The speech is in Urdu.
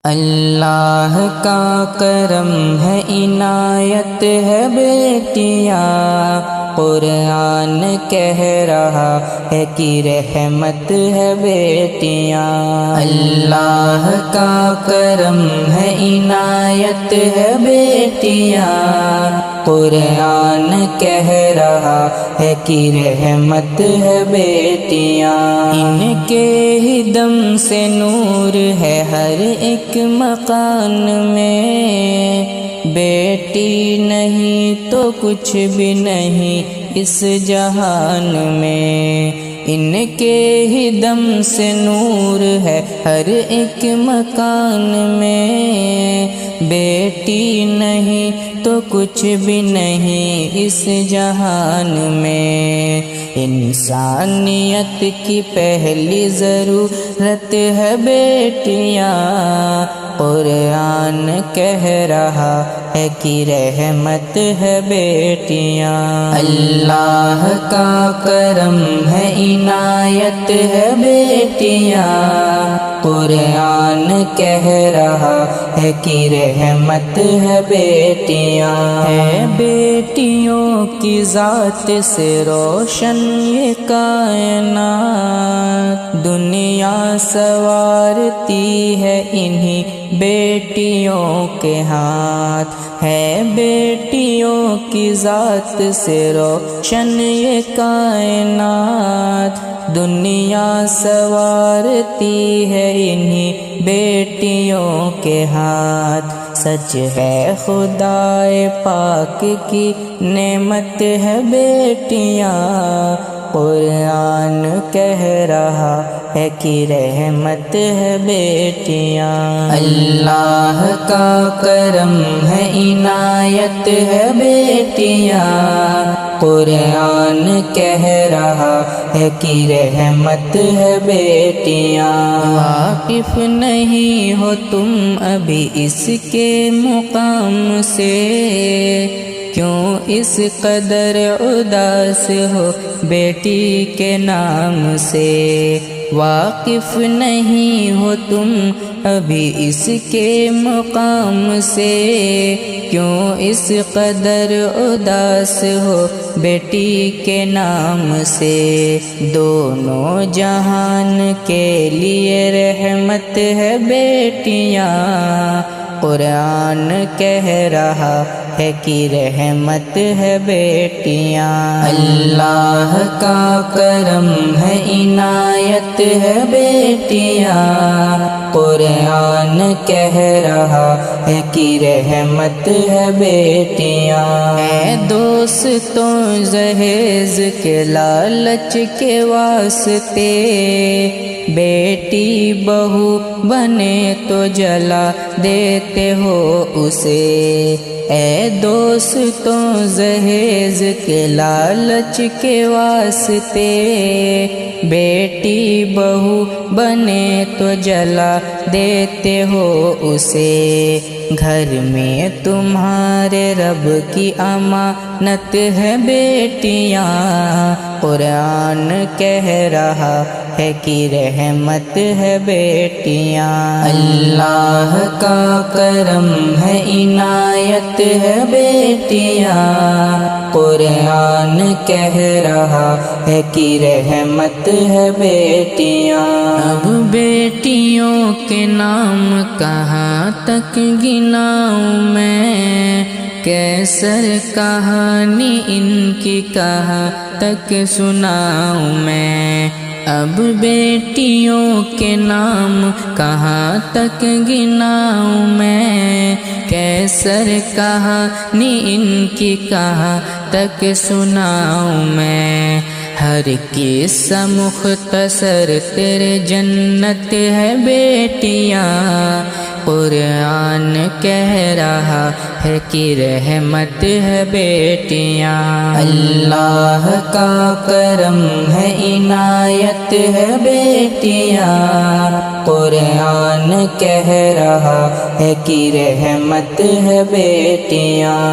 اللہ کا کرم ہے، عنایت ہے بیٹیاں، قرآن کہہ رہا ہے کہ رحمت ہے بیٹیاں۔ اللہ کا کرم ہے، عنایت ہے بیٹیاں، قرآن کہہ رہا ہے کہ رحمت ہے بیٹیاں۔ ان کے ہی دم سے نور ہے ہر ایک مکان میں، بیٹی نہیں تو کچھ بھی نہیں اس جہان میں۔ ان کے ہی دم سے نور ہے ہر ایک مکان میں، بیٹی نہیں تو کچھ بھی نہیں اس جہان میں۔ انسانیت کی پہلی ضرورت ہے بیٹیاں، قرآن کہہ رہا ہے کہ رحمت ہے بیٹیاں۔ اللہ کا کرم ہے، عنایت ہے بیٹیاں، قرآن کہہ رہا ہے کہ رحمت ہے بیٹیاں۔ ہے بیٹیوں کی ذات سے روشن یہ کائنات، دنیا سنوارتی ہے انہی بیٹیوں کے ہاتھ۔ ہے بیٹیوں کی ذات سے روشن یہ کائنات، دنیا سنوارتی ہے انہی بیٹیوں کے ہاتھ۔ سچ ہے خدائے پاک کی نعمت ہے بیٹیاں، قرآن کہہ رہا ہے کہ رحمت ہے بیٹیاں۔ اللہ کا کرم ہے، عنایت ہے بیٹیاں، قرآن کہہ رہا ہے کہ رحمت ہے بیٹیاں۔ واقف نہیں ہو تم ابھی اس کے مقام سے، کیوں اس قدر اداس ہو بیٹی کے نام سے؟ واقف نہیں ہو تم ابھی اس کے مقام سے، کیوں اس قدر اداس ہو بیٹی کے نام سے؟ دونوں جہان کے لیے رحمت ہے بیٹیاں، قرآن کہہ رہا ہے کہ رحمت ہے بیٹیاں۔ اللہ کا کرم ہے، عنایت ہے بیٹیاں، قرآن کہہ رہا ہے کہ رحمت ہے بیٹیاں۔ اے دوستوں جہیز کے لالچ کے واسطے، بیٹی بہو بنے تو جلا دیتے ہو اسے۔ اے دوستوں جہیز کے لالچ کے واسطے، بیٹی بہو بنے تو جلا دیتے ہو اسے۔ گھر میں تمہارے رب کی امانت ہے بیٹیاں، قرآن کہہ رہا ہے کہ رحمت ہے بیٹیاں۔ اللہ کا کرم ہے، عنایت ہے بیٹیاں، قرآن کہہ رہا ہے کہ رحمت ہے بیٹیاں۔ اب بیٹیوں کے نام کہاں تک گناؤں میں، کیسر کہانی ان کی کہاں تک سناؤں میں؟ اب بیٹیوں کے نام کہاں تک گناؤں میں، کیسر کہانی ان کی کہاں تک سناؤں میں؟ ہر قصہ مختصر تیرے جنت ہے بیٹیاں، قرآن کہہ رہا ہے کہ رحمت ہے بیٹیاں۔ اللہ کا کرم ہے، عنایت ہے بیٹیاں، قرآن کہہ رہا ہے کہ رحمت ہے بیٹیاں۔